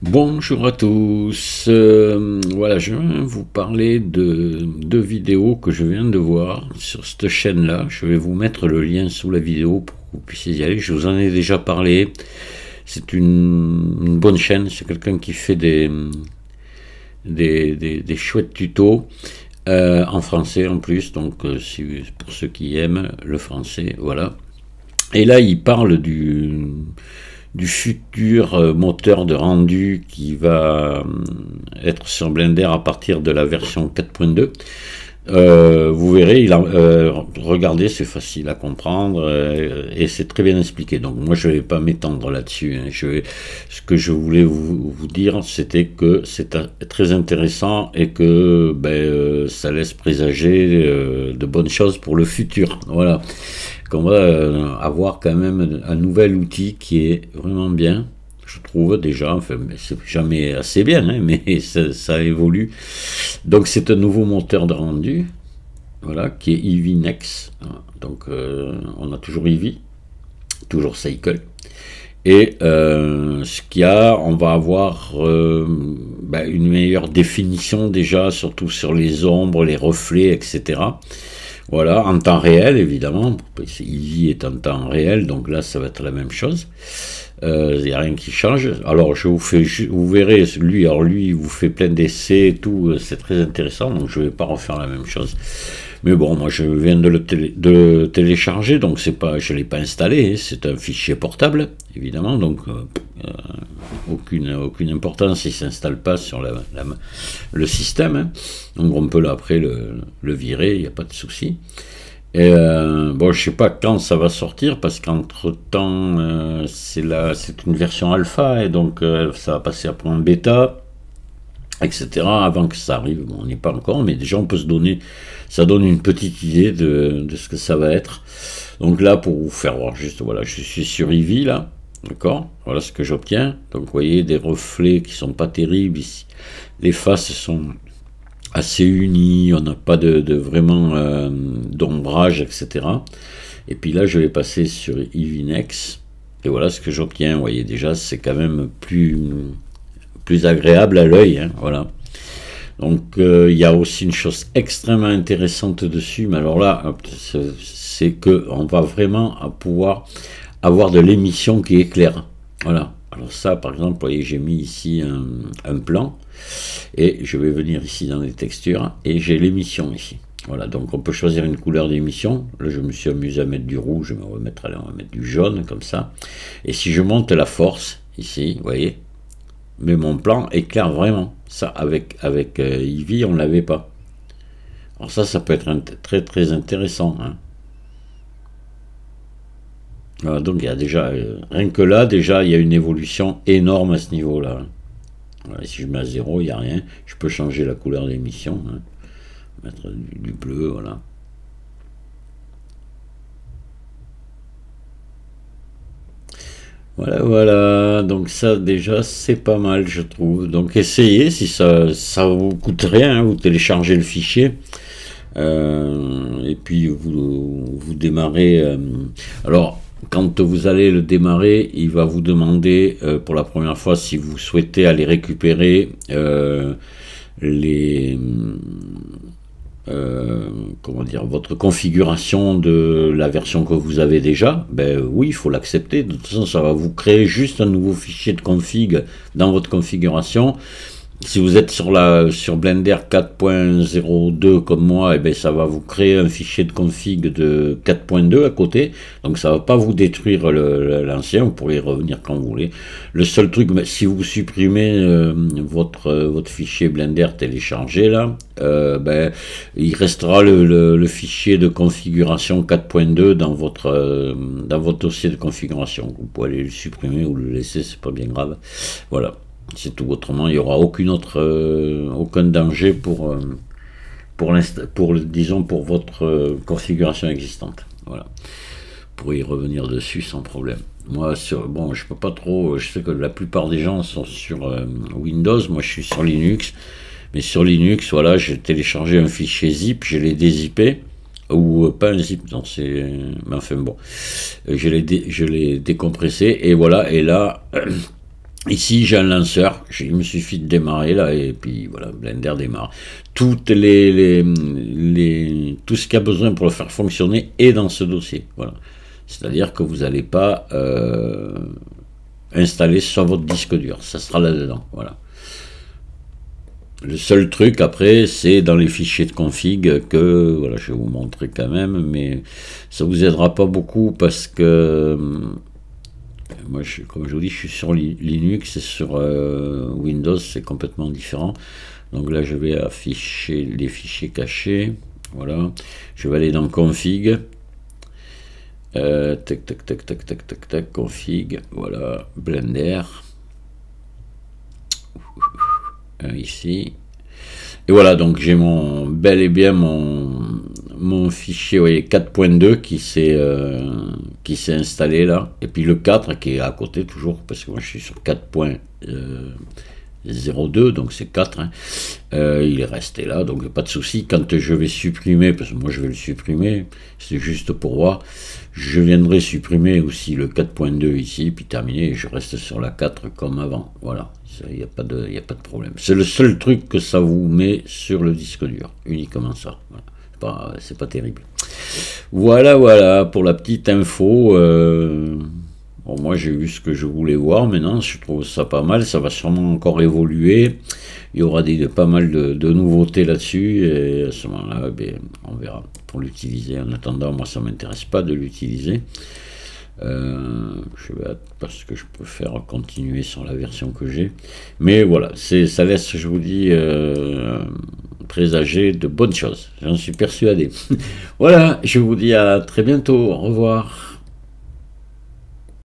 Bonjour à tous. Voilà, je vais vous parler de deux vidéos que je viens de voir sur cette chaîne-là. Je vais vous mettre le lien sous la vidéo pour que vous puissiez y aller. Je vous en ai déjà parlé. C'est une bonne chaîne. C'est quelqu'un qui fait des chouettes tutos en français en plus. Donc, pour ceux qui aiment le français, voilà. Et là, il parle du futur moteur de rendu qui va être sur Blender à partir de la version 4.2. Vous verrez, regardez, c'est facile à comprendre et c'est très bien expliqué. Donc moi je ne vais pas m'étendre là-dessus. Ce que je voulais vous dire, c'était que c'est très intéressant et que ça laisse présager de bonnes choses pour le futur. Voilà, qu'on va avoir quand même un nouvel outil qui est vraiment bien. Je trouve déjà, enfin, c'est jamais assez bien, hein, mais ça évolue. Donc c'est un nouveau moteur de rendu, voilà, qui est Eevee Next. Donc on a toujours Eevee, toujours Cycle. Et ce qu'il y a, on va avoir une meilleure définition déjà, surtout sur les ombres, les reflets, etc. Voilà, en temps réel, évidemment. Eevee est en temps réel, donc là, ça va être la même chose. Il n'y a rien qui change. Alors, vous verrez, lui, il vous fait plein d'essais et tout, c'est très intéressant, donc je ne vais pas refaire la même chose. Mais bon, moi, je viens de le télécharger, donc je ne l'ai pas installé, c'est un fichier portable, évidemment, donc aucune importance, il ne s'installe pas sur le système, hein. Donc on peut après le virer, il n'y a pas de souci. Et bon, je sais pas quand ça va sortir parce qu'entre temps c'est une version alpha et donc ça va passer après en bêta, etc. Avant que ça arrive. Bon, on n'y est pas encore, mais déjà on peut ça donne une petite idée de ce que ça va être. Donc là, pour vous faire voir juste, voilà, je suis sur Eevee là, d'accord. Voilà ce que j'obtiens. Donc vous voyez des reflets qui sont pas terribles ici. Les faces sont assez unis, on n'a pas de vraiment d'ombrage, etc. Et puis là, je vais passer sur Eevee Next, et voilà ce que j'obtiens. Vous voyez déjà, c'est quand même plus agréable à l'œil, hein, voilà. Donc il y a aussi une chose extrêmement intéressante dessus, mais alors là, c'est que on va vraiment pouvoir avoir de l'émission qui éclaire. Voilà. Alors ça, par exemple, vous voyez, j'ai mis ici un plan, et je vais venir ici dans les textures, et j'ai l'émission ici. Voilà, donc on peut choisir une couleur d'émission. Là, je me suis amusé à mettre du rouge, mais on va mettre du jaune, comme ça. Et si je monte la force, ici, vous voyez, mais mon plan éclaire vraiment. Ça, avec Eevee, on ne l'avait pas. Alors ça peut être très très intéressant, hein. Voilà, donc il y a déjà, rien que là, déjà, il y a une évolution énorme à ce niveau-là. Voilà, si je mets à 0, il n'y a rien. Je peux changer la couleur d'émission, hein. Mettre du bleu, voilà. Voilà, donc ça déjà c'est pas mal je trouve. Donc essayez, si ça vous coûte rien, hein, vous téléchargez le fichier. Et puis vous démarrez. Alors, quand vous allez le démarrer, il va vous demander pour la première fois si vous souhaitez aller récupérer comment dire, votre configuration de la version que vous avez déjà. Ben oui, il faut l'accepter. De toute façon, ça va vous créer juste un nouveau fichier de config dans votre configuration. Si vous êtes sur Blender 4.02 comme moi, et ben ça va vous créer un fichier de config de 4.2 à côté. Donc ça va pas vous détruire l'ancien, vous pourrez y revenir quand vous voulez. Le seul truc, si vous supprimez votre fichier Blender téléchargé là, il restera le fichier de configuration 4.2 dans votre dossier de configuration. Vous pouvez aller le supprimer ou le laisser, c'est pas bien grave. Voilà. C'est tout. Autrement, il n'y aura aucun danger pour votre configuration existante. Voilà. Vous pourrez y revenir dessus sans problème. Moi, bon, je peux pas trop. Je sais que la plupart des gens sont sur Windows. Moi, je suis sur Linux. Mais sur Linux, voilà, j'ai téléchargé un fichier zip, je l'ai dézippé. Ou pas un zip, non, mais enfin bon. Je l'ai décompressé. Et voilà. Et là. Ici, j'ai un lanceur, il me suffit de démarrer là, et puis voilà, Blender démarre. Tout ce qu'il y a besoin pour le faire fonctionner est dans ce dossier. Voilà. C'est-à-dire que vous n'allez pas installer sur votre disque dur, ça sera là-dedans. Voilà. Le seul truc après, c'est dans les fichiers de config que, voilà, je vais vous montrer quand même, mais ça vous aidera pas beaucoup parce que moi, comme je vous dis, je suis sur Linux et sur Windows, c'est complètement différent. Donc là, je vais afficher les fichiers cachés. Voilà. Je vais aller dans config. Tac, tac, tac, tac, tac, tac, tac, config. Voilà, Blender. Ici. Et voilà, donc j'ai bel et bien mon fichier, vous voyez, 4.2 qui s'est installé là. Et puis le 4 qui est à côté toujours, parce que moi je suis sur 4.02, donc c'est 4. Hein. Il est resté là, donc pas de souci. Quand je vais supprimer, parce que moi je vais le supprimer, c'est juste pour voir, je viendrai supprimer aussi le 4.2 ici, puis terminer, et je reste sur la 4 comme avant. Voilà. Il n'y a pas de problème. C'est le seul truc que ça vous met sur le disque dur. Uniquement ça. Voilà. C'est pas terrible. Voilà pour la petite info. Bon, moi j'ai vu ce que je voulais voir. Maintenant, je trouve ça pas mal. Ça va sûrement encore évoluer. Il y aura pas mal de nouveautés là-dessus. Et à ce moment-là, on verra pour l'utiliser. En attendant, moi ça m'intéresse pas de l'utiliser. Je vais parce que je préfère continuer sur la version que j'ai, mais voilà, ça laisse, je vous dis, présager de bonnes choses, j'en suis persuadé. Voilà, je vous dis à très bientôt, au revoir.